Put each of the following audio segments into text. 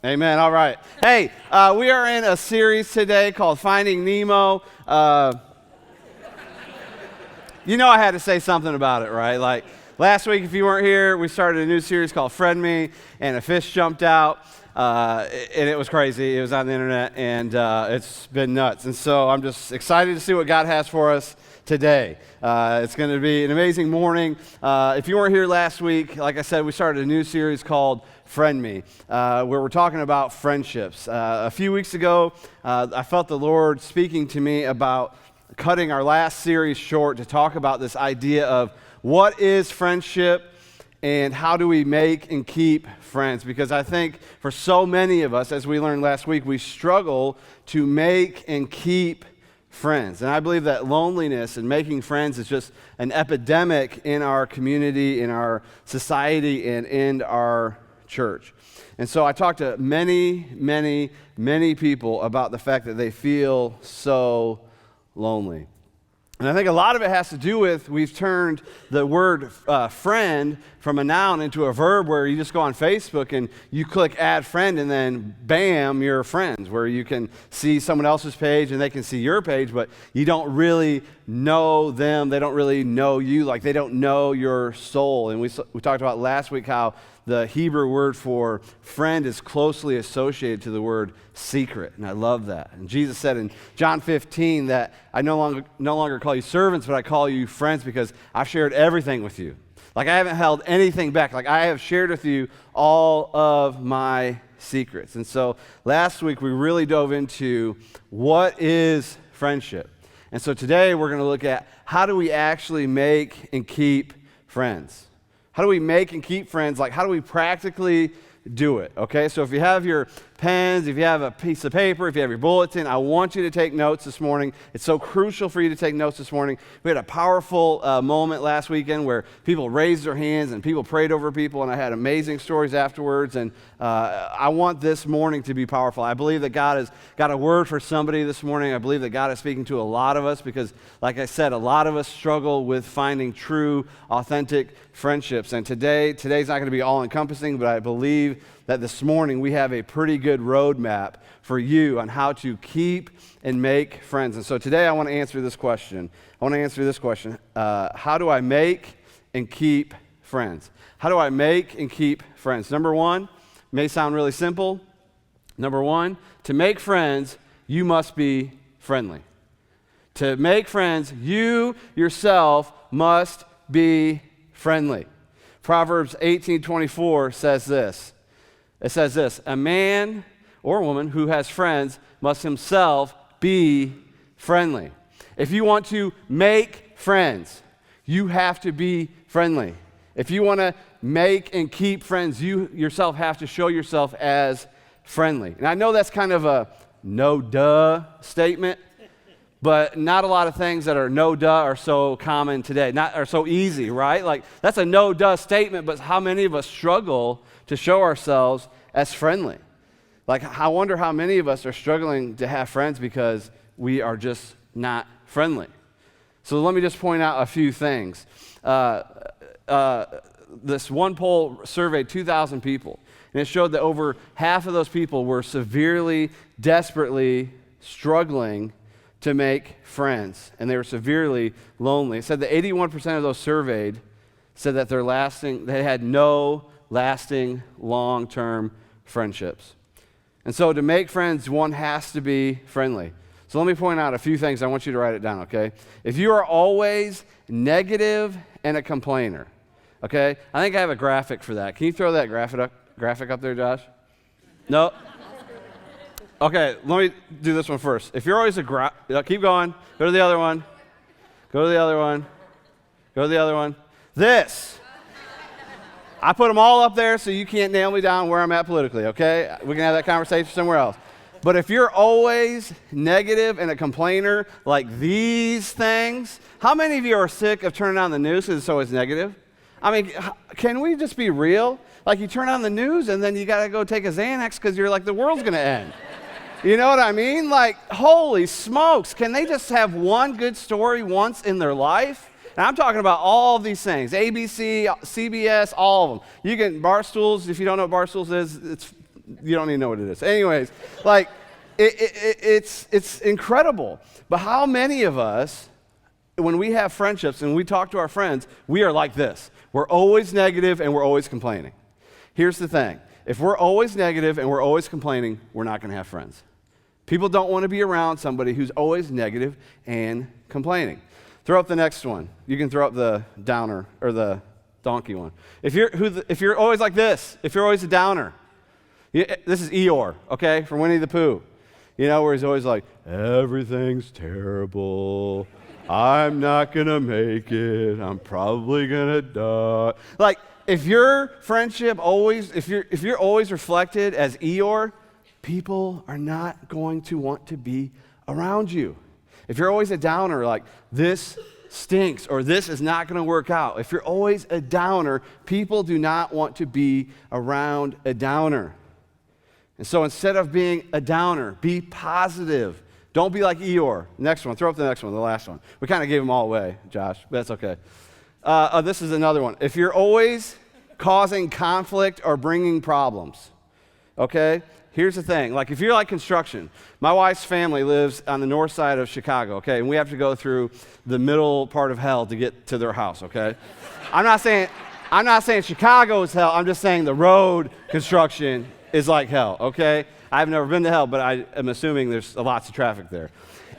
Amen. All right. Hey, we are in a series today called Finding Nemo. You know I had to say something about it, right? Like last week, if you weren't here, we started a new series called Friend Me, and a fish jumped out, and it was crazy. It was on the internet, and it's been nuts. And so I'm just excited to see what God has for us today. It's going to be an amazing morning. If you weren't here last week, like I said, we started a new series called Friend Me, where we're talking about friendships. A few weeks ago, I felt the Lord speaking to me about cutting our last series short to talk about this idea of what is friendship and how do we make and keep friends. Because I think for so many of us, as we learned last week, we struggle to make and keep friends. And I believe that loneliness and making friends is just an epidemic in our community, in our society, and in our church. And so I talked to many people about the fact that they feel so lonely. And I think a lot of it has to do with we've turned the word friend from a noun into a verb where you just go on Facebook and you click add friend and then bam, you're friends, where you can see someone else's page and they can see your page, but you don't really know them. They don't really know you, like they don't know your soul. And we talked about last week how the Hebrew word for friend is closely associated to the word secret, and I love that. And Jesus said in John 15 that I no longer call you servants, but I call you friends because I've shared everything with you. Like I haven't held anything back. Like I have shared with you all of my secrets. And so last week we really dove into what is friendship. And so today we're going to look at how do we actually make and keep friends. How do we make and keep friends? Like, how do we practically do it? Okay, so if you have your pens, if you have a piece of paper, if you have your bulletin, I want you to take notes this morning. It's so crucial for you to take notes this morning. We had a powerful moment last weekend where people raised their hands and people prayed over people, and I had amazing stories afterwards, and I want this morning to be powerful. I believe that God has got a word for somebody this morning. I believe that God is speaking to a lot of us because, like I said, a lot of us struggle with finding true, authentic friendships, and today's not going to be all-encompassing, but I believe that this morning we have a pretty good roadmap for you on how to keep and make friends. And so today I want to answer this question. How do I make and keep friends? How do I make and keep friends? Number one, may sound really simple. Number one, to make friends, you must be friendly. To make friends, you yourself must be friendly. Proverbs 18:24 says this. It says this, a man or woman who has friends must himself be friendly. If you want to make friends, you have to be friendly. If you want to make and keep friends, you yourself have to show yourself as friendly. And I know that's kind of a no-duh statement, but not a lot of things that are no-duh are so common today, are so easy, right? Like, that's a no-duh statement, but how many of us struggle to show ourselves as friendly? Like, I wonder how many of us are struggling to have friends because we are just not friendly. So let me just point out a few things. This one poll surveyed 2,000 people, and it showed that over half of those people were severely, desperately struggling to make friends, and they were severely lonely. It said that 81% of those surveyed said that they had no lasting long-term friendships. And so to make friends, one has to be friendly. So let me point out a few things. I want you to write it down, okay? If you are always negative and a complainer, okay? I think I have a graphic for that. Can you throw that graphic up there, Josh? No? Okay, let me do this one first. If you're always keep going. Go to the other one. Go to the other one. Go to the other one. This. I put them all up there so you can't nail me down where I'm at politically, okay? We can have that conversation somewhere else. But if you're always negative and a complainer like these things, how many of you are sick of turning on the news because it's always negative? I mean, can we just be real? Like, you turn on the news and then you got to go take a Xanax because you're like, the world's going to end. You know what I mean? Like, holy smokes, can they just have one good story once in their life? And I'm talking about all of these things, ABC, CBS, all of them. You can, Barstools, if you don't know what Barstools is, it's You don't need to know what it is. Anyways, like, it's incredible. But how many of us, when we have friendships and we talk to our friends, we are like this. We're always negative and we're always complaining. Here's the thing. If we're always negative and we're always complaining, we're not going to have friends. People don't want to be around somebody who's always negative and complaining. Throw up the next one. You can throw up the downer or the donkey one. If you're always like this, if you're always a downer, this is Eeyore, okay, from Winnie the Pooh. You know, where he's always like, everything's terrible. I'm not going to make it. I'm probably going to die. Like, if your friendship always, if you're always reflected as Eeyore, people are not going to want to be around you. If you're always a downer, like, this stinks or this is not going to work out. If you're always a downer, people do not want to be around a downer. And so instead of being a downer, be positive. Don't be like Eeyore. Next one. Throw up the next one, the last one. We kind of gave them all away, Josh, but that's okay. This is another one. If you're always causing conflict or bringing problems, okay? Here's the thing. Like, if you're like construction, my wife's family lives on the north side of Chicago, okay? And we have to go through the middle part of hell to get to their house, okay? I'm not saying Chicago is hell. I'm just saying the road construction is like hell, okay? I've never been to hell, but I am assuming there's lots of traffic there.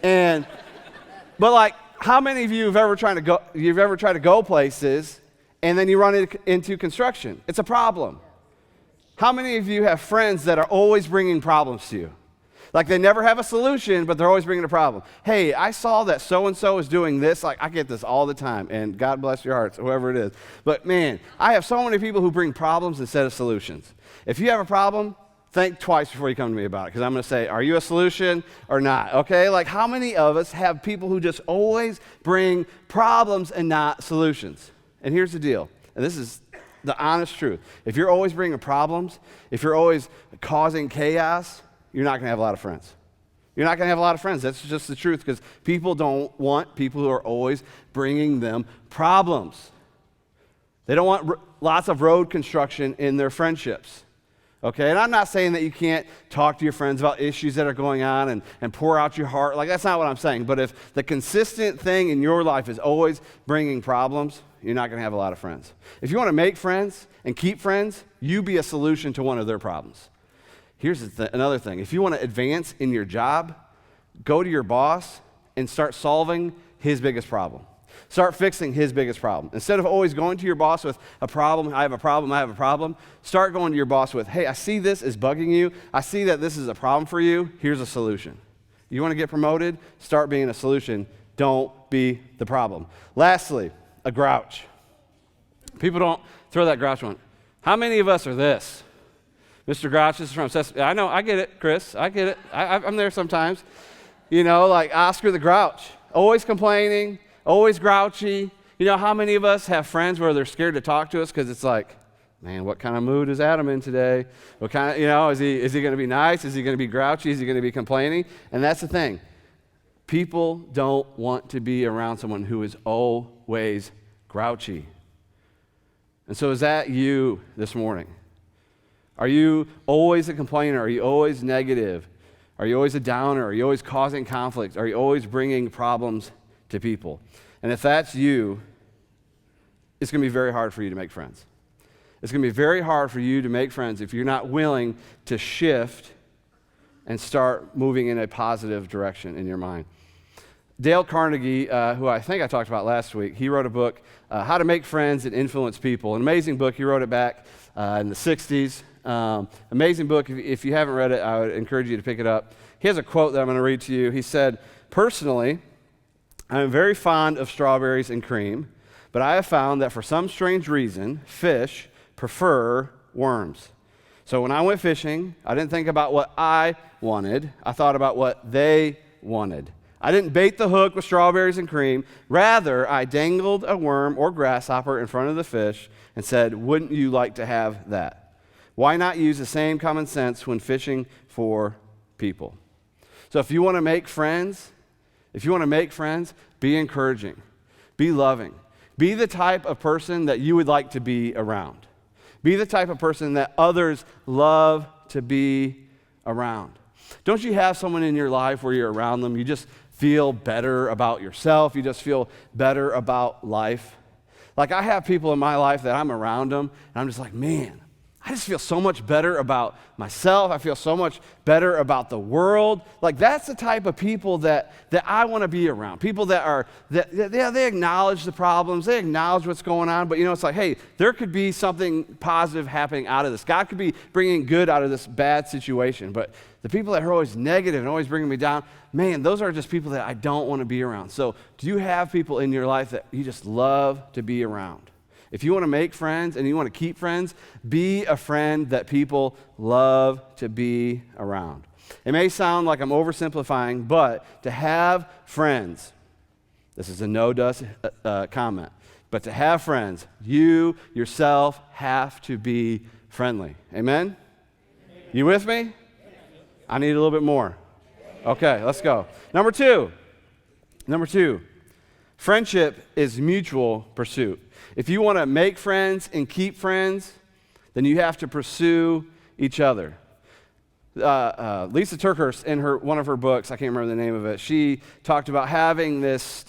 But like, how many of you have ever tried to go places and then you run into construction? It's a problem. How many of you have friends that are always bringing problems to you? Like, they never have a solution, but they're always bringing a problem. Hey, I saw that so-and-so is doing this. Like, I get this all the time, and God bless your hearts, whoever it is. But man, I have so many people who bring problems instead of solutions. If you have a problem, think twice before you come to me about it, because I'm going to say, are you a solution or not? Okay? Like, how many of us have people who just always bring problems and not solutions? And here's the deal, and this is the honest truth. If you're always bringing problems, if you're always causing chaos, you're not going to have a lot of friends. You're not going to have a lot of friends. That's just the truth, because people don't want people who are always bringing them problems. They don't want lots of road construction in their friendships. Okay, and I'm not saying that you can't talk to your friends about issues that are going on and pour out your heart. Like, that's not what I'm saying. But if the consistent thing in your life is always bringing problems, you're not going to have a lot of friends. If you want to make friends and keep friends, you be a solution to one of their problems. Here's another thing. If you want to advance in your job, go to your boss and start solving his biggest problem. Start fixing his biggest problem. Instead of always going to your boss with a problem, I have a problem, start going to your boss with, hey, I see this is bugging you. I see that this is a problem for you. Here's a solution. You want to get promoted? Start being a solution. Don't be the problem. Lastly, a grouch. People don't throw that grouch one. How many of us are this? Mr. Grouch, this is from Sesame. I know, I get it, Chris. I get it. I'm there sometimes. You know, like Oscar the Grouch. Always complaining, always grouchy. You know, how many of us have friends where they're scared to talk to us because it's like, man, what kind of mood is Adam in today? What kind of, you know, is he going to be nice? Is he going to be grouchy? Is he going to be complaining? And that's the thing. People don't want to be around someone who is always grouchy. And so is that you this morning? Are you always a complainer? Are you always negative? Are you always a downer? Are you always causing conflict? Are you always bringing problems to people? And if that's you, it's going to be very hard for you to make friends. It's going to be very hard for you to make friends if you're not willing to shift and start moving in a positive direction in your mind. Dale Carnegie, who I think I talked about last week, he wrote a book, How to Make Friends and Influence People. An amazing book. He wrote it back in the 60s. Amazing book. If you haven't read it, I would encourage you to pick it up. He has a quote that I'm going to read to you. He said, "Personally, I am very fond of strawberries and cream, but I have found that for some strange reason, fish prefer worms. So when I went fishing, I didn't think about what I wanted. I thought about what they wanted. I didn't bait the hook with strawberries and cream. Rather, I dangled a worm or grasshopper in front of the fish and said, 'Wouldn't you like to have that?' Why not use the same common sense when fishing for people?" So if you want to make friends, be encouraging, be loving, be the type of person that you would like to be around. Be the type of person that others love to be around? Don't you have someone in your life where you're around them, you just feel better about yourself, you just feel better about life? Like, I have people in my life that I'm around them, and I'm just like, man, I just feel so much better about myself. I feel so much better about the world. Like, that's the type of people that I want to be around. People that they acknowledge the problems, they acknowledge what's going on, but it's like, hey, there could be something positive happening out of this. God could be bringing good out of this bad situation. But the people that are always negative and always bringing me down, man, those are just people that I don't want to be around. So do you have people in your life that you just love to be around? If you want to make friends and you want to keep friends, be a friend that people love to be around. It may sound like I'm oversimplifying, but to have friends, this is a no-dust comment, but to have friends, you yourself have to be friendly. Amen? You with me? I need a little bit more. Okay, let's go. Number two, friendship is mutual pursuit. If you want to make friends and keep friends, then you have to pursue each other. Lisa Turkhurst, in one of her books, I can't remember the name of it, she talked about having this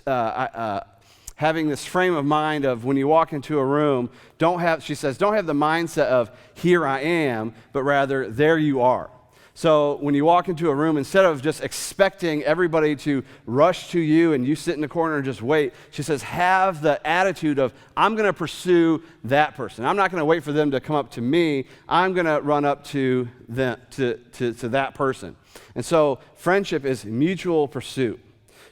frame of mind of when you walk into a room, don't have the mindset of here I am, but rather there you are. So when you walk into a room, instead of just expecting everybody to rush to you and you sit in the corner and just wait, she says, have the attitude of, I'm going to pursue that person. I'm not going to wait for them to come up to me. I'm going to run up to them, to that person. And so friendship is mutual pursuit.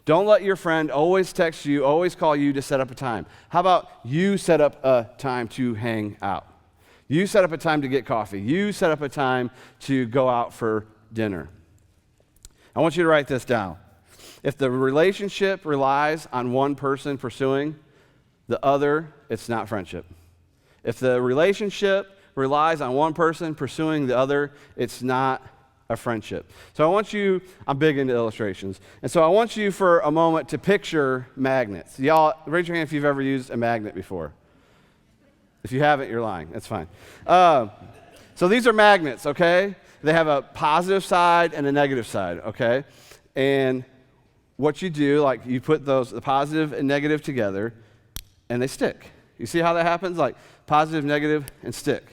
Don't let your friend always text you, always call you to set up a time. How about you set up a time to hang out? You set up a time to get coffee. You set up a time to go out for dinner. I want you to write this down. If the relationship relies on one person pursuing the other, it's not friendship. If the relationship relies on one person pursuing the other, it's not a friendship. So I'm big into illustrations, and so I want you for a moment to picture magnets. Y'all, raise your hand if you've ever used a magnet before. If you haven't, you're lying. That's fine. So these are magnets, okay? They have a positive side and a negative side, okay? And what you do, like you put the positive and negative together, and they stick. You see how that happens? Like positive, negative, and stick.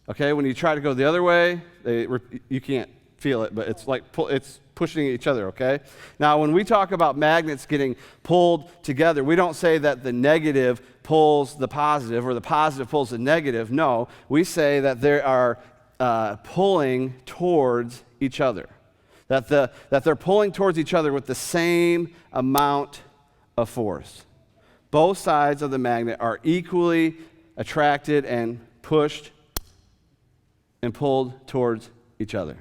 Okay, when you try to go the other way, you can't feel it, but it's like it's pushing each other, okay? Now, when we talk about magnets getting pulled together, we don't say that the negative pulls the positive or the positive pulls the negative. No, we say that they are pulling towards each other, that they're pulling towards each other with the same amount of force. Both sides of the magnet are equally attracted and pushed and pulled towards each other.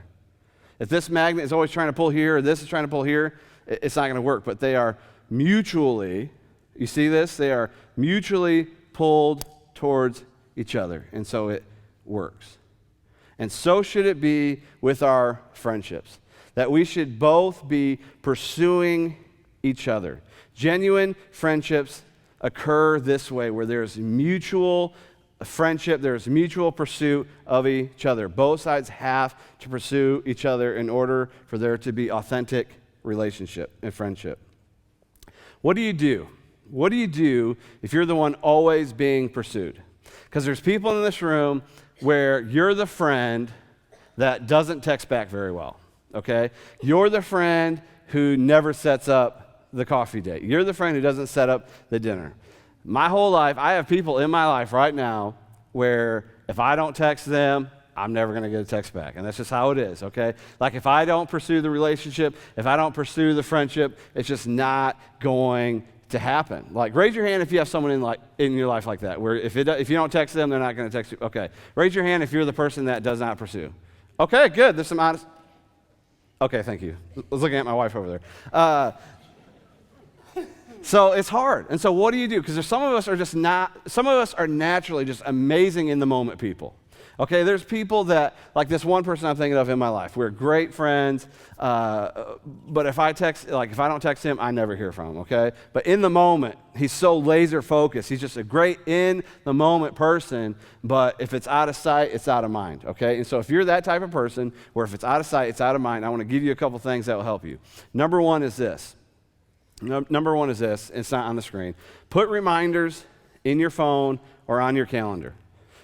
If this magnet is always trying to pull here, or this is trying to pull here, it's not going to work. But they are mutually, you see this? They are mutually pulled towards each other. And so it works. And so should it be with our friendships, that we should both be pursuing each other. Genuine friendships occur this way, where there's mutual friendship, there's mutual pursuit of each other. Both sides have to pursue each other in order for there to be authentic relationship and friendship. What do you do? What do you do if you're the one always being pursued? Because there's people in this room where you're the friend that doesn't text back very well, okay? You're the friend who never sets up the coffee date. You're the friend who doesn't set up the dinner. My whole life, I have people in my life right now where if I don't text them, I'm never going to get a text back. And that's just how it is, okay? Like if I don't pursue the relationship, if I don't pursue the friendship, it's just not going to happen. Like raise your hand if you have someone in your life like that, where if you don't text them, they're not going to text you. Okay. Raise your hand if you're the person that does not pursue. Okay, good. There's some honest. Okay, thank you. I was looking at my wife over there. So it's hard. And so what do you do? Because some of us are naturally just amazing in the moment people. Okay, there's people that, like this one person I'm thinking of in my life, we're great friends, but if I don't text him, I never hear from him, okay? But in the moment, he's so laser focused. He's just a great in the moment person, but if it's out of sight, it's out of mind, okay? And so if you're that type of person where if it's out of sight, it's out of mind, I want to give you a couple things that will help you. Number one is this. It's not on the screen. Put reminders in your phone or on your calendar.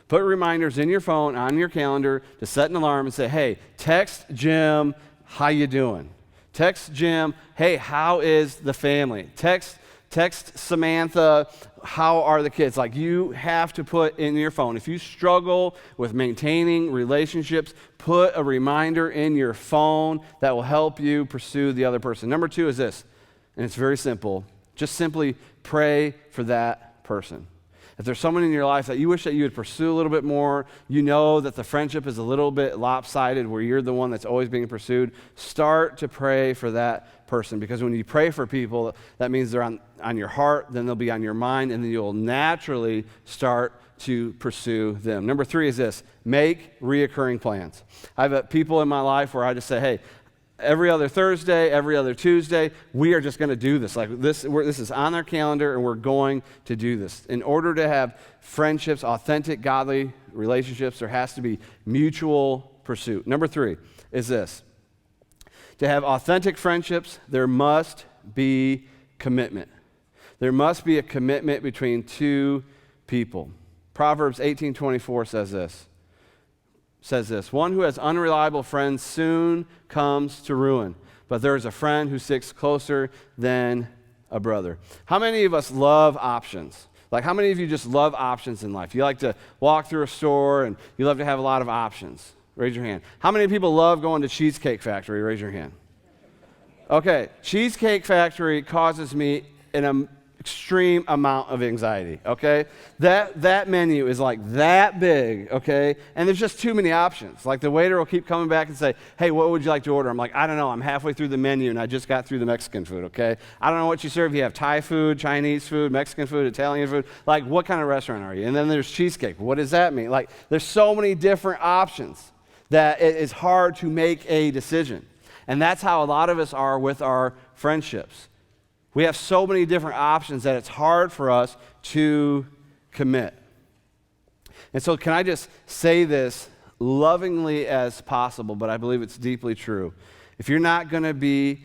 Put reminders in your phone, on your calendar, to set an alarm and say, hey, text Jim, how you doing? Text Jim, hey, how is the family? Text Samantha, how are the kids? Like, you have to put in your phone. If you struggle with maintaining relationships, put a reminder in your phone that will help you pursue the other person. Number two is this, and it's very simple. Just simply pray for that person. If there's someone in your life that you wish that you would pursue a little bit more, you know that the friendship is a little bit lopsided where you're the one that's always being pursued, start to pray for that person. Because when you pray for people, that means they're on your heart, then they'll be on your mind, and then you'll naturally start to pursue them. Number three is this, make reoccurring plans. I have people in my life where I just say, hey, every other Thursday, every other Tuesday, we are just going to do this. Like this is on our calendar, and we're going to do this. In order to have friendships, authentic, godly relationships, there has to be mutual pursuit. Number three is this. To have authentic friendships, there must be commitment. There must be a commitment between two people. Proverbs 18:24 says this, one who has unreliable friends soon comes to ruin, but there is a friend who sticks closer than a brother. How many of us love options? Like, how many of you just love options in life? You like to walk through a store and you love to have a lot of options. Raise your hand. How many people love going to Cheesecake Factory? Raise your hand. Okay, Cheesecake Factory causes me an extreme amount of anxiety, okay? That menu is like that big, okay? And there's just too many options. Like, the waiter will keep coming back and say, hey, what would you like to order? I'm like, I don't know. I'm halfway through the menu, and I just got through the Mexican food, okay? I don't know what you serve. You have Thai food, Chinese food, Mexican food, Italian food. Like, what kind of restaurant are you? And then there's cheesecake. What does that mean? Like, there's so many different options that it is hard to make a decision. And that's how a lot of us are with our friendships. We have so many different options that it's hard for us to commit. And so can I just say this lovingly as possible, but I believe it's deeply true. You are not going to be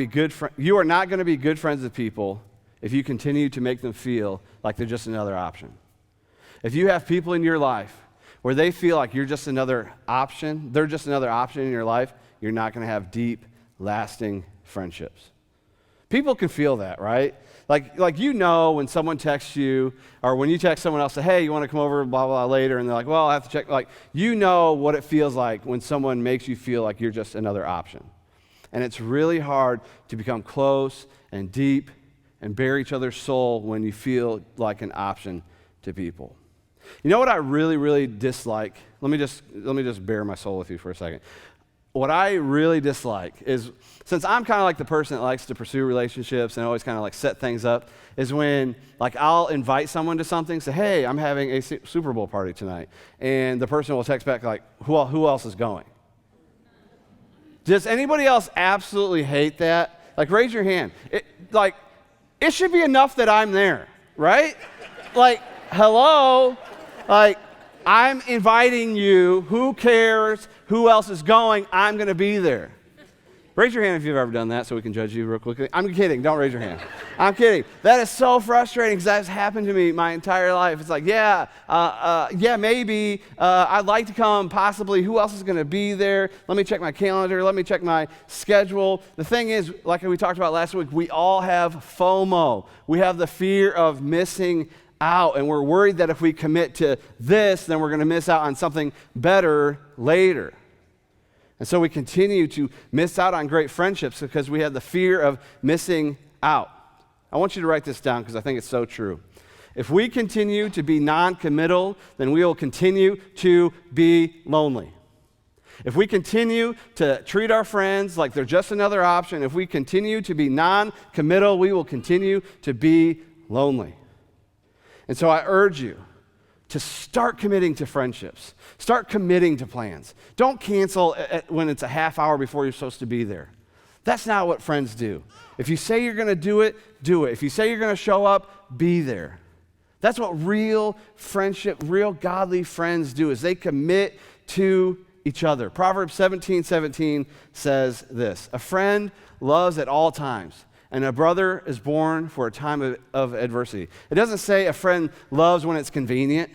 good friends with people if you continue to make them feel like they're just another option. If you have people in your life where they feel like you're just another option, they're just another option in your life, you're not going to have deep, lasting friendships. People can feel that, right? Like when someone texts you, or when you text someone else, say, hey, you want to come over, blah, blah, later, and they're like, well, I have to check. Like, you know what it feels like when someone makes you feel like you're just another option. And it's really hard to become close and deep and bear each other's soul when you feel like an option to people. You know what I really, really dislike? Let me just bare my soul with you for a second. What I really dislike is, since I'm kind of like the person that likes to pursue relationships and always kind of like set things up, is when like I'll invite someone to something, say, hey, I'm having a Super Bowl party tonight. And the person will text back like, who else is going? Does anybody else absolutely hate that? Like, raise your hand. It should be enough that I'm there, right? Like, hello? Like, I'm inviting you. Who cares who else is going? I'm going to be there. Raise your hand if you've ever done that so we can judge you real quickly. I'm kidding. Don't raise your hand. I'm kidding. That is so frustrating because that's happened to me my entire life. It's like, maybe. I'd like to come, possibly. Who else is going to be there? Let me check my calendar. Let me check my schedule. The thing is, like we talked about last week, we all have FOMO. We have the fear of missing out, and we're worried that if we commit to this, then we're going to miss out on something better later. And so we continue to miss out on great friendships because we have the fear of missing out. I want you to write this down because I think it's so true. If we continue to be non-committal, then we will continue to be lonely. If we continue to treat our friends like they're just another option, if we continue to be non-committal, we will continue to be lonely. And so I urge you to start committing to friendships. Start committing to plans. Don't cancel when it's a half hour before you're supposed to be there. That's not what friends do. If you say you're going to do it, do it. If you say you're going to show up, be there. That's what real friendship, real godly friends do, is they commit to each other. Proverbs 17:17 says this: a friend loves at all times, and a brother is born for a time of adversity. It doesn't say a friend loves when it's convenient.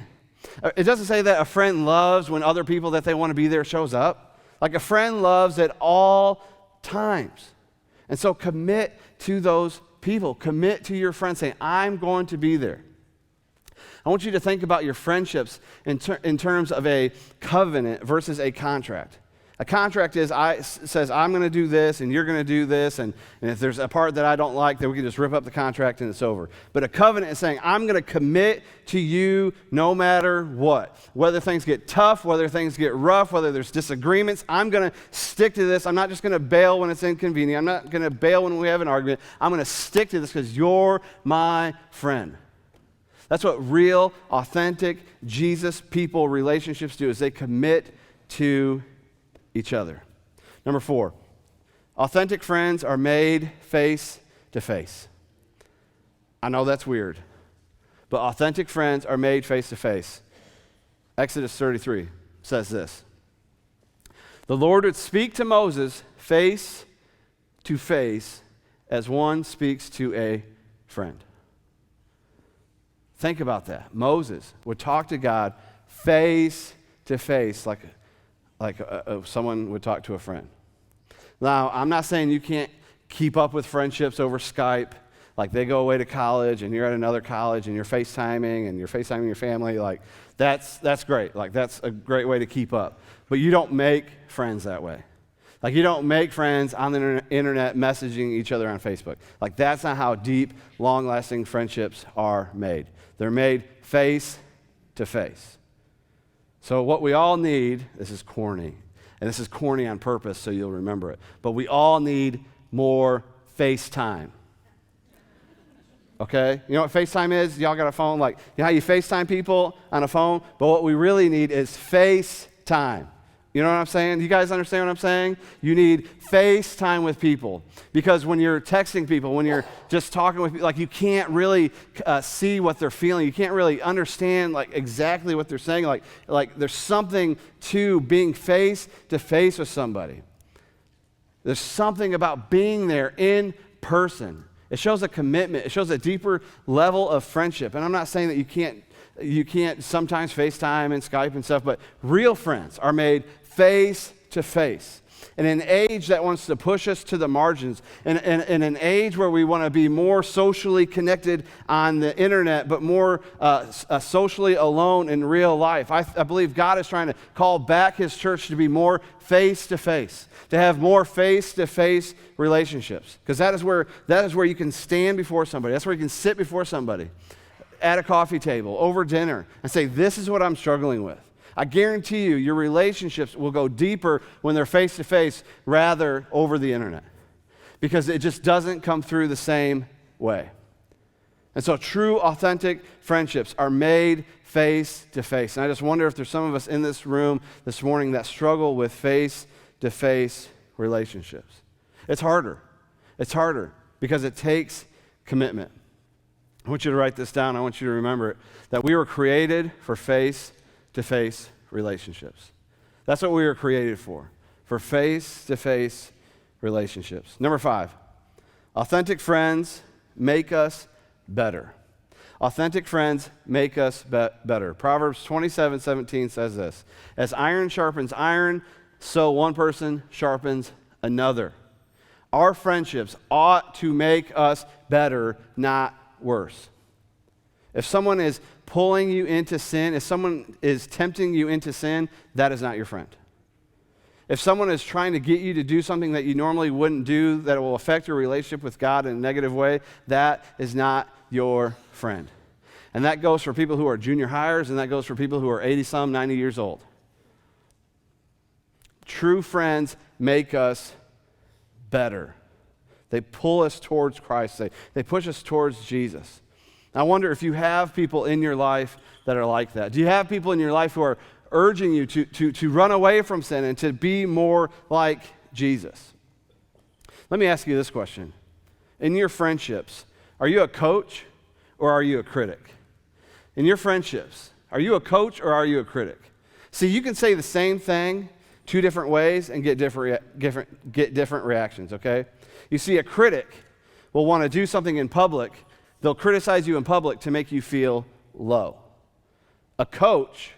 It doesn't say that a friend loves when other people that they want to be there shows up. Like, a friend loves at all times. And so commit to those people. Commit to your friends, saying, I'm going to be there. I want you to think about your friendships in terms of a covenant versus a contract. A contract says, I'm going to do this, and you're going to do this, and if there's a part that I don't like, then we can just rip up the contract and it's over. But a covenant is saying, I'm going to commit to you no matter what. Whether things get tough, whether things get rough, whether there's disagreements, I'm going to stick to this. I'm not just going to bail when it's inconvenient. I'm not going to bail when we have an argument. I'm going to stick to this because you're my friend. That's what real, authentic, Jesus people relationships do, is they commit to each other. Number 4, authentic friends are made face to face. I know that's weird, but authentic friends are made face to face. Exodus 33 says this: the Lord would speak to Moses face to face as one speaks to a friend. Think about that. Moses would talk to God face to face like someone would talk to a friend. Now, I'm not saying you can't keep up with friendships over Skype. Like, they go away to college and you're at another college and you're FaceTiming and you're FaceTiming your family. Like, that's great. Like, that's a great way to keep up. But you don't make friends that way. Like, you don't make friends on the internet messaging each other on Facebook. Like, that's not how deep, long-lasting friendships are made. They're made face to face. So what we all need, this is corny, and this is corny on purpose so you'll remember it, but we all need more FaceTime. Okay? You know what FaceTime is? Y'all got a phone? Like, you know how you FaceTime people on a phone? But what we really need is FaceTime. You know what I'm saying? You guys understand what I'm saying? You need FaceTime with people. Because when you're texting people, when you're just talking with people, like, you can't really see what they're feeling. You can't really understand, like, exactly what they're saying. Like there's something to being face to face with somebody. There's something about being there in person. It shows a commitment. It shows a deeper level of friendship. And I'm not saying that you can't sometimes FaceTime and Skype and stuff, but real friends are made face to face. In an age that wants to push us to the margins, in an age where we want to be more socially connected on the internet, but more socially alone in real life, I believe God is trying to call back His church to be more face to face, to have more face to face relationships, because that is where you can stand before somebody. That's where you can sit before somebody at a coffee table, over dinner, and say, this is what I'm struggling with. I guarantee you, your relationships will go deeper when they're face-to-face rather over the internet, because it just doesn't come through the same way. And so true, authentic friendships are made face-to-face. And I just wonder if there's some of us in this room this morning that struggle with face-to-face relationships. It's harder. It's harder because it takes commitment. I want you to write this down. I want you to remember it, that we were created for face-to-face relationships. That's what we were created for face-to-face relationships. Number 5, authentic friends make us better. Authentic friends make us better. Proverbs 27:17 says this: as iron sharpens iron, so one person sharpens another. Our friendships ought to make us better, not worse. If someone is pulling you into sin, if someone is tempting you into sin, that is not your friend. If someone is trying to get you to do something that you normally wouldn't do, that will affect your relationship with God in a negative way, that is not your friend. And that goes for people who are junior hires, and that goes for people who are 80-some, 90 years old. True friends make us better. They pull us towards Christ. They push us towards Jesus. I wonder if you have people in your life that are like that. Do you have people in your life who are urging you to run away from sin and to be more like Jesus? Let me ask you this question. In your friendships, are you a coach or are you a critic? In your friendships, are you a coach or are you a critic? See, you can say the same thing two different ways and get different reactions, okay? You see, a critic will want to do something in public. They'll criticize you in public to make you feel low. A coach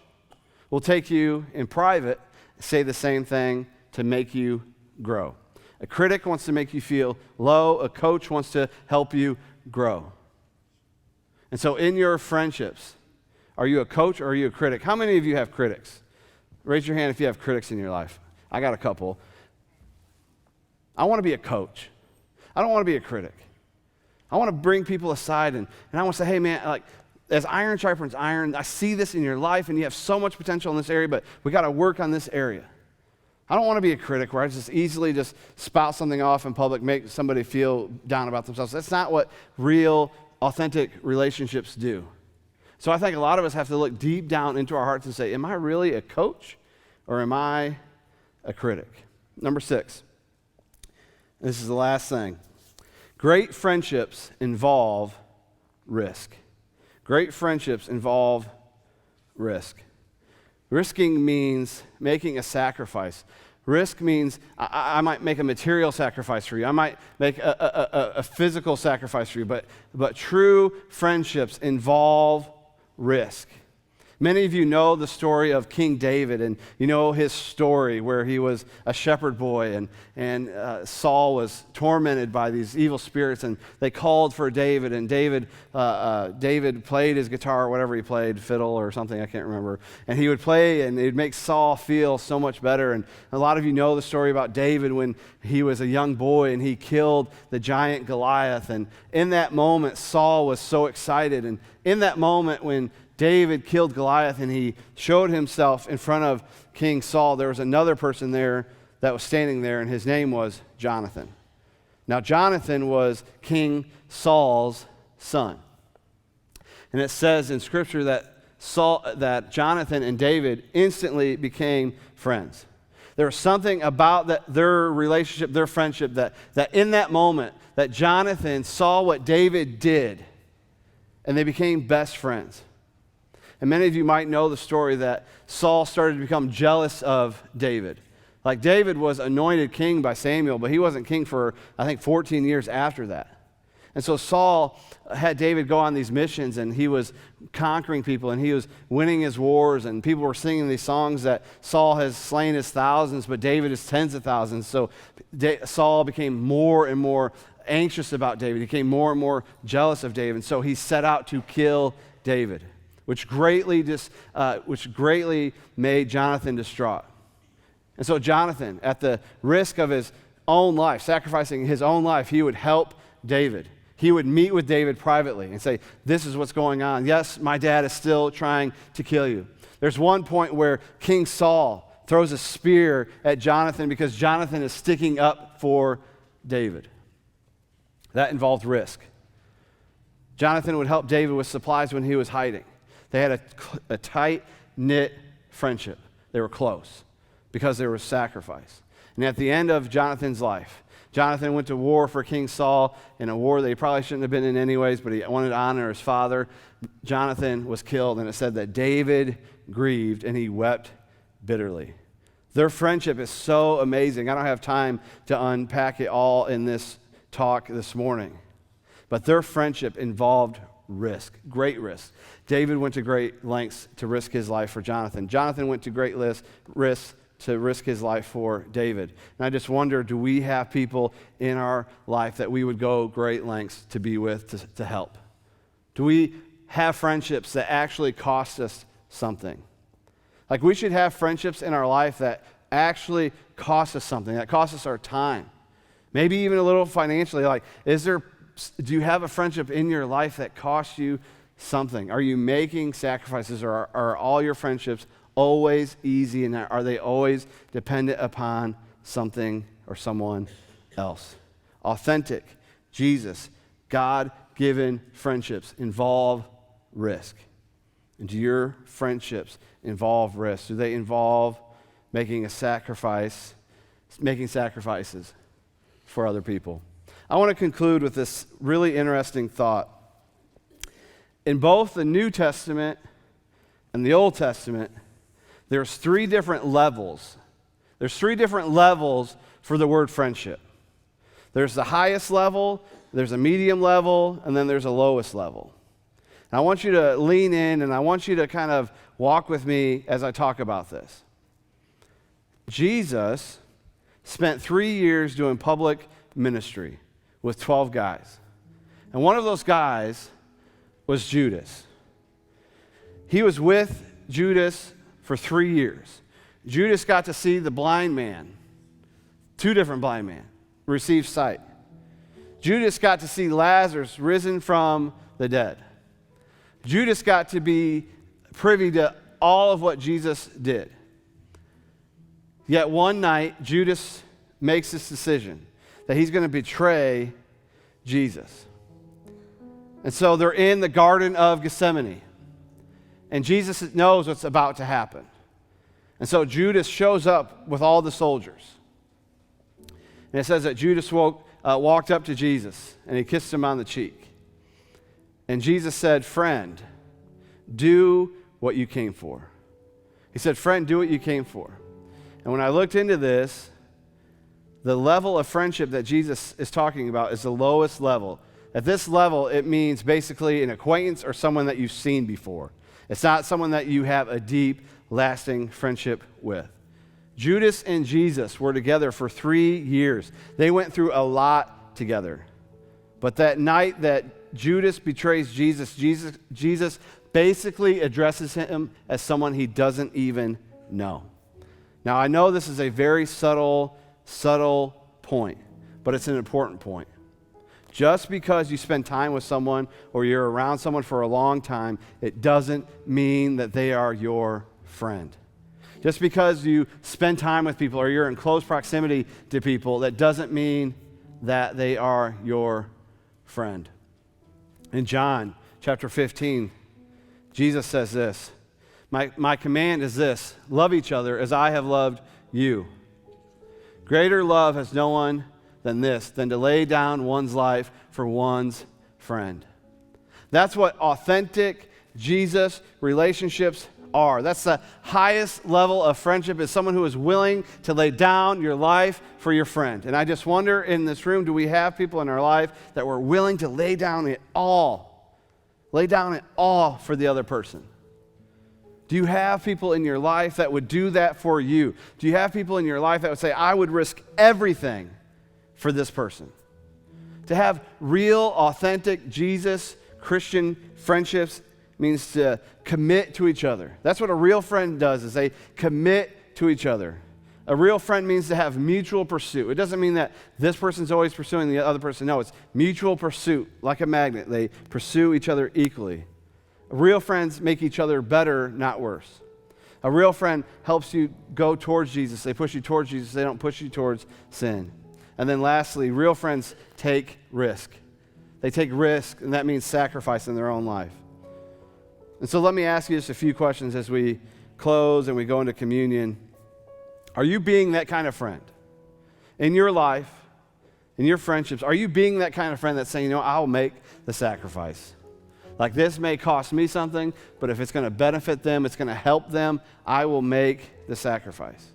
will take you in private, say the same thing to make you grow. A critic wants to make you feel low. A coach wants to help you grow. And so in your friendships, are you a coach or are you a critic? How many of you have critics? Raise your hand if you have critics in your life. I got a couple. I want to be a coach. I don't want to be a critic. I want to bring people aside and I want to say, hey man, like as iron sharpens iron, I see this in your life and you have so much potential in this area, but we got to work on this area. I don't want to be a critic where I just easily just spout something off in public, make somebody feel down about themselves. That's not what real, authentic relationships do. So I think a lot of us have to look deep down into our hearts and say, am I really a coach or am I a critic? Number 6. This is the last thing. Great friendships involve risk. Great friendships involve risk. Risking means making a sacrifice. Risk means I might make a material sacrifice for you. I might make a physical sacrifice for you. But true friendships involve risk. Many of you know the story of King David, and you know his story where he was a shepherd boy, and Saul was tormented by these evil spirits, and they called for David, and David played his guitar or whatever he played, fiddle or something, I can't remember, and he would play, and it would make Saul feel so much better. And a lot of you know the story about David when he was a young boy, and he killed the giant Goliath, and in that moment, Saul was so excited, and in that moment when David killed Goliath and he showed himself in front of King Saul, there was another person there that was standing there, and his name was Jonathan. Now, Jonathan was King Saul's son. And it says in Scripture that Jonathan and David instantly became friends. There was something about their relationship, their friendship, that in that moment, that Jonathan saw what David did, and they became best friends. And many of you might know the story that Saul started to become jealous of David. Like David was anointed king by Samuel, but he wasn't king for, I think, 14 years after that. And so Saul had David go on these missions, and he was conquering people, and he was winning his wars, and people were singing these songs that Saul has slain his thousands, but David is tens of thousands. So Saul became more and more anxious about David. He became more and more jealous of David. And so he set out to kill David, which greatly made Jonathan distraught. And so Jonathan, at the risk of his own life, sacrificing his own life, he would help David. He would meet with David privately and say, this is what's going on. Yes, my dad is still trying to kill you. There's one point where King Saul throws a spear at Jonathan because Jonathan is sticking up for David. That involved risk. Jonathan would help David with supplies when he was hiding. They had a tight-knit friendship. They were close because there was sacrifice. And at the end of Jonathan's life, Jonathan went to war for King Saul in a war that he probably shouldn't have been in anyways, but he wanted to honor his father. Jonathan was killed, and it said that David grieved and he wept bitterly. Their friendship is so amazing. I don't have time to unpack it all in this talk this morning, but their friendship involved risk, great risk. David went to great lengths to risk his life for Jonathan. Jonathan went to great risks to risk his life for David. And I just wonder, do we have people in our life that we would go great lengths to be with, to help? Do we have friendships that actually cost us something? Like we should have friendships in our life that actually cost us something, that cost us our time. Maybe even a little financially. Like, do you have a friendship in your life that costs you something? Are you making sacrifices, or are all your friendships always easy, and are they always dependent upon something or someone else? Authentic, Jesus, God God-given friendships involve risk? And do your friendships involve risk? Do they involve making sacrifices for other people? I want to conclude with this really interesting thought. In both the New Testament and the Old Testament, there's three different levels. There's three different levels for the word friendship. There's the highest level, there's a medium level, and then there's a lowest level. And I want you to lean in, and I want you to kind of walk with me as I talk about this. Jesus spent 3 years doing public ministry with 12 guys. And one of those guys was Judas. He was with Judas for 3 years. Judas got to see the blind man, 2 different blind men, receive sight. Judas got to see Lazarus risen from the dead. Judas got to be privy to all of what Jesus did. Yet one night, Judas makes this decision that he's going to betray Jesus. And so they're in the Garden of Gethsemane. And Jesus knows what's about to happen. And so Judas shows up with all the soldiers. And it says that Judas walked up to Jesus, and he kissed him on the cheek. And Jesus said, "Friend, do what you came for." He said, "Friend, do what you came for." And when I looked into this, the level of friendship that Jesus is talking about is the lowest level. At this level, it means basically an acquaintance or someone that you've seen before. It's not someone that you have a deep, lasting friendship with. Judas and Jesus were together for 3 years. They went through a lot together. But that night that Judas betrays Jesus, Jesus basically addresses him as someone he doesn't even know. Now, I know this is a very subtle point, but it's an important point. Just because you spend time with someone or you're around someone for a long time, it doesn't mean that they are your friend. Just because you spend time with people or you're in close proximity to people, that doesn't mean that they are your friend. In John chapter 15, Jesus says this, My command is this, love each other as I have loved you. Greater love has no one than this, than to lay down one's life for one's friend. That's what authentic Jesus relationships are. That's the highest level of friendship, is someone who is willing to lay down your life for your friend. And I just wonder, in this room, do we have people in our life that we're willing to lay down it all for the other person? Do you have people in your life that would do that for you? Do you have people in your life that would say, I would risk everything for this person? To have real, authentic Jesus Christian friendships means to commit to each other. That's what a real friend does, is they commit to each other. A real friend means to have mutual pursuit. It doesn't mean that this person's always pursuing the other person. No, it's mutual pursuit, like a magnet. They pursue each other equally. Real friends make each other better, not worse. A real friend helps you go towards Jesus. They push you towards Jesus. They don't push you towards sin. And then lastly, real friends take risk. They take risk, and that means sacrifice in their own life. And so let me ask you just a few questions as we close and we go into communion. Are you being that kind of friend? In your life, in your friendships, are you being that kind of friend that's saying, I'll make the sacrifice? Like, this may cost me something, but if it's going to benefit them, it's going to help them, I will make the sacrifice.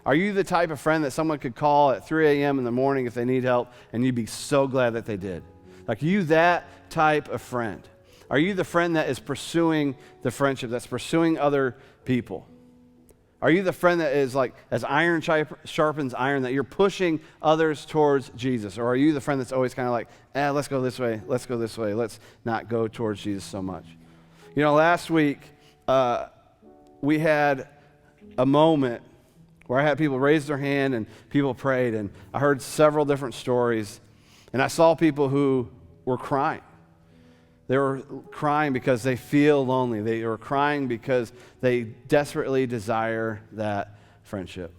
Are you the type of friend that someone could call at 3 a.m. in the morning if they need help, and you'd be so glad that they did? Like, are you that type of friend? Are you the friend that is pursuing the friendship, that's pursuing other people? Are you the friend that is like, as iron sharpens iron, that you're pushing others towards Jesus? Or are you the friend that's always kind of like, let's go this way, let's not go towards Jesus so much? Last week, we had a moment where I had people raise their hand and people prayed, and I heard several different stories, and I saw people who were crying. They were crying because they feel lonely. They were crying because they desperately desire that friendship.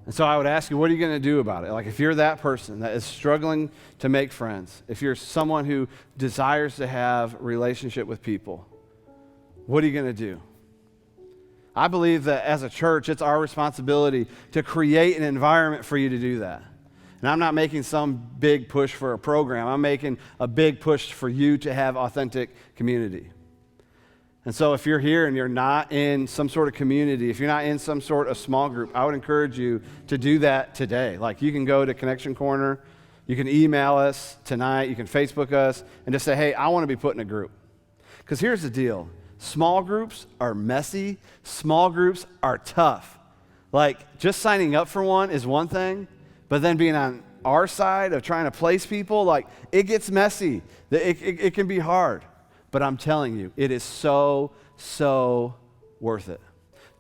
And so I would ask you, what are you going to do about it? Like if you're that person that is struggling to make friends, if you're someone who desires to have a relationship with people, what are you going to do? I believe that as a church, it's our responsibility to create an environment for you to do that. And I'm not making some big push for a program. I'm making a big push for you to have authentic community. And so if you're here and you're not in some sort of community, if you're not in some sort of small group, I would encourage you to do that today. Like you can go to Connection Corner, you can email us tonight, you can Facebook us, and just say, hey, I want to be put in a group. Because here's the deal. Small groups are messy. Small groups are tough. Like just signing up for one is one thing, but then being on our side of trying to place people, like it gets messy. It can be hard. But I'm telling you, it is so worth it.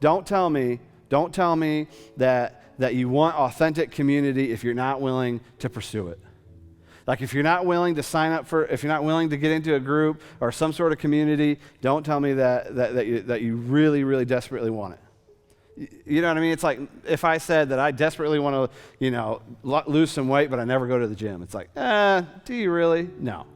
Don't tell me that you want authentic community if you're not willing to pursue it. Like if you're not willing to sign up if you're not willing to get into a group or some sort of community, don't tell me that you really desperately want it. You know what I mean? It's like if I said that I desperately want to, lose some weight, but I never go to the gym. It's like, do you really? No.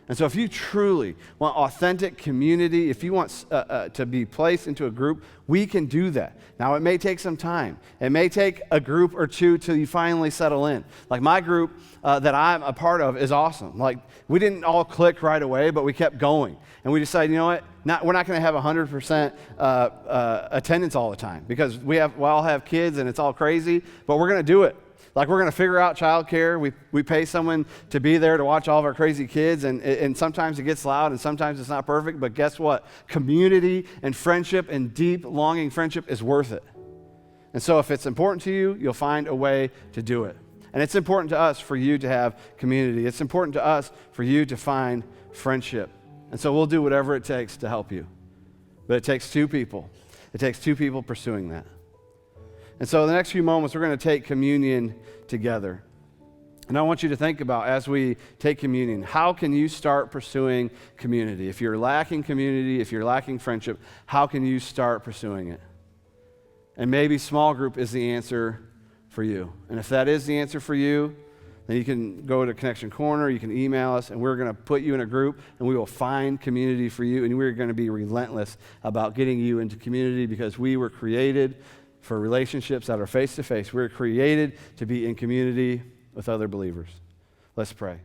And so if you truly want authentic community, if you want to be placed into a group, we can do that. Now, it may take some time. It may take a group or two till you finally settle in. Like my group that I'm a part of is awesome. Like we didn't all click right away, but we kept going. And we decided, you know what? We're not going to have 100% attendance all the time because we all have kids and it's all crazy, but we're going to do it. Like we're going to figure out childcare. We pay someone to be there to watch all of our crazy kids, and sometimes it gets loud and sometimes it's not perfect, but guess what? Community and friendship and deep, longing friendship is worth it. And so if it's important to you, you'll find a way to do it. And it's important to us for you to have community. It's important to us for you to find friendship. And so we'll do whatever it takes to help you. But it takes two people. It takes two people pursuing that. And so the next few moments, we're going to take communion together. And I want you to think about, as we take communion, how can you start pursuing community? If you're lacking community, if you're lacking friendship, how can you start pursuing it? And maybe small group is the answer for you. And if that is the answer for you, then you can go to Connection Corner, you can email us, and we're going to put you in a group, and we will find community for you, and we're going to be relentless about getting you into community because we were created for relationships that are face-to-face. We're created to be in community with other believers. Let's pray.